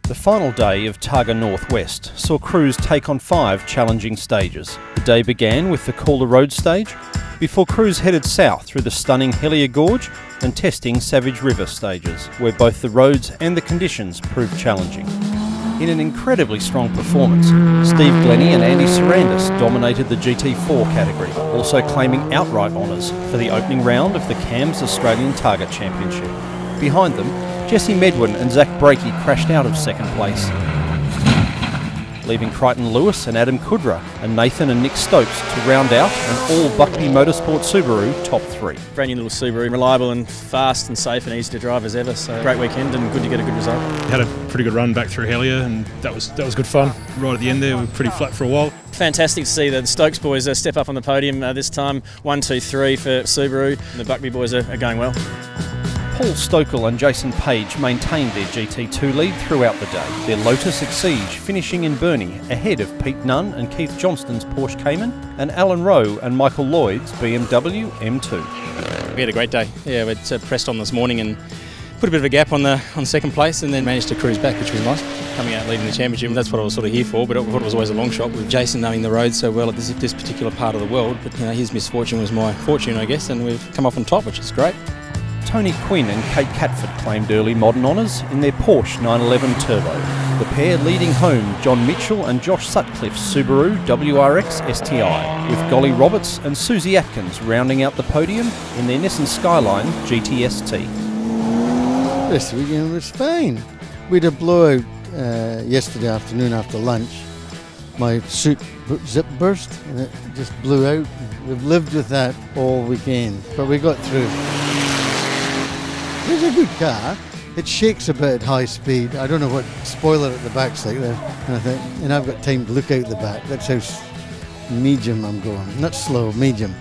The final day of Targa North West saw crews take on 5 challenging stages. The day began with the Cooler Road stage, before crews headed south through the stunning Hellier Gorge and testing Savage River stages, where both the roads and the conditions proved challenging. In an incredibly strong performance, Steve Glenney and Andy Sarandis dominated the GT4 category, also claiming outright honours for the opening round of the CAM's Australian Targa Championship. Behind them, Jesse Medwin and Zach Brakey crashed out of second place, leaving Crichton Lewis and Adam Kudra and Nathan and Nick Stokes to round out an all Buckby Motorsport Subaru top 3. Brand new little Subaru, reliable and fast and safe and easy to drive as ever, so great weekend and good to get a good result. Had a pretty good run back through Hellier and that was good fun. Right at the end there, we were pretty flat for a while. Fantastic to see the Stokes boys step up on the podium this time. 1, 2, 3 for Subaru. The Buckby boys are going well. Paul Stokel and Jason Page maintained their GT2 lead throughout the day, their Lotus Exige finishing in Burnie ahead of Pete Nunn and Keith Johnston's Porsche Cayman and Alan Rowe and Michael Lloyd's BMW M2. We had a great day. Yeah, we pressed on this morning and put a bit of a gap on second place and then managed to cruise back, which was nice. Coming out leading the championship, that's what I was sort of here for, but I thought it was always a long shot with Jason knowing the road so well at this particular part of the world. But you know, his misfortune was my fortune, I guess, and we've come off on top, which is great. Tony Quinn and Kate Catford claimed early modern honours in their Porsche 911 Turbo. The pair leading home John Mitchell and Josh Sutcliffe's Subaru WRX STI, with Golly Roberts and Susie Atkins rounding out the podium in their Nissan Skyline GTST. This weekend was fine. We had a blowout yesterday afternoon after lunch. My suit zip burst and it just blew out. We've lived with that all weekend, but we got through. It's a good car. It shakes a bit at high speed. I don't know what spoiler at the back's like there. And I've got time to look out the back. That's how medium I'm going. Not slow, medium.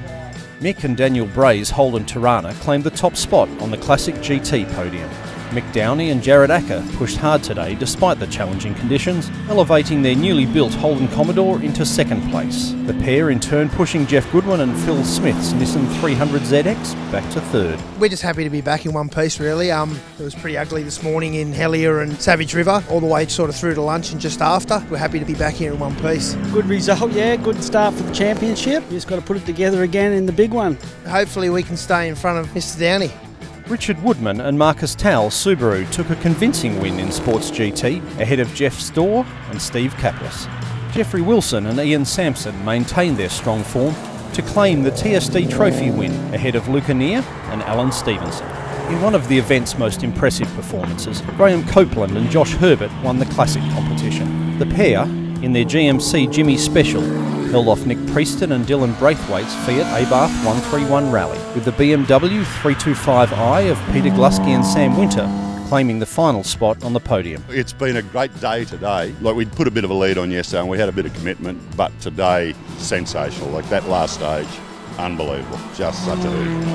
Mick and Daniel Bray's Holden Tirana claimed the top spot on the Classic GT podium. Mick Downey and Jared Acker pushed hard today despite the challenging conditions, elevating their newly built Holden Commodore into second place. The pair in turn pushing Jeff Goodwin and Phil Smith's Nissan 300ZX back to third. We're just happy to be back in one piece really. It was pretty ugly this morning in Hellier and Savage River, all the way sort of through to lunch and just after. We're happy to be back here in one piece. Good result, yeah, good start for the championship. You just got to put it together again in the big one. Hopefully we can stay in front of Mr. Downey. Richard Woodman and Marcus Towell's Subaru took a convincing win in Sports GT ahead of Jeff Storr and Steve Kaplis. Jeffrey Wilson and Ian Sampson maintained their strong form to claim the TSD Trophy win ahead of Luca Neer and Alan Stevenson. In one of the event's most impressive performances, Graham Copeland and Josh Herbert won the Classic competition. The pair, in their GMC Jimmy Special, held off Nick Prieston and Dylan Braithwaite's Fiat Abarth 131 Rally, with the BMW 325i of Peter Glusky and Sam Winter claiming the final spot on the podium. It's been a great day today. Like, we'd put a bit of a lead on yesterday and we had a bit of commitment, but today, sensational. Like, that last stage, unbelievable. Just such a hoot.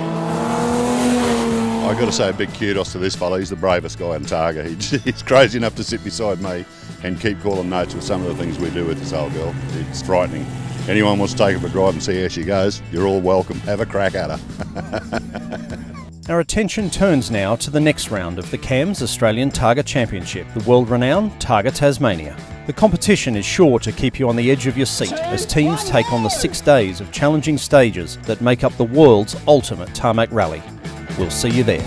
I've got to say a big kudos to this fella. He's the bravest guy in Targa. He's crazy enough to sit beside me and keep calling notes with some of the things we do with this old girl. It's frightening. Anyone wants to take her for a drive and see how she goes, you're all welcome. Have a crack at her. Our attention turns now to the next round of the CAM's Australian Targa Championship, the world-renowned Targa Tasmania. The competition is sure to keep you on the edge of your seat as teams take on the 6 days of challenging stages that make up the world's ultimate tarmac rally. We'll see you there.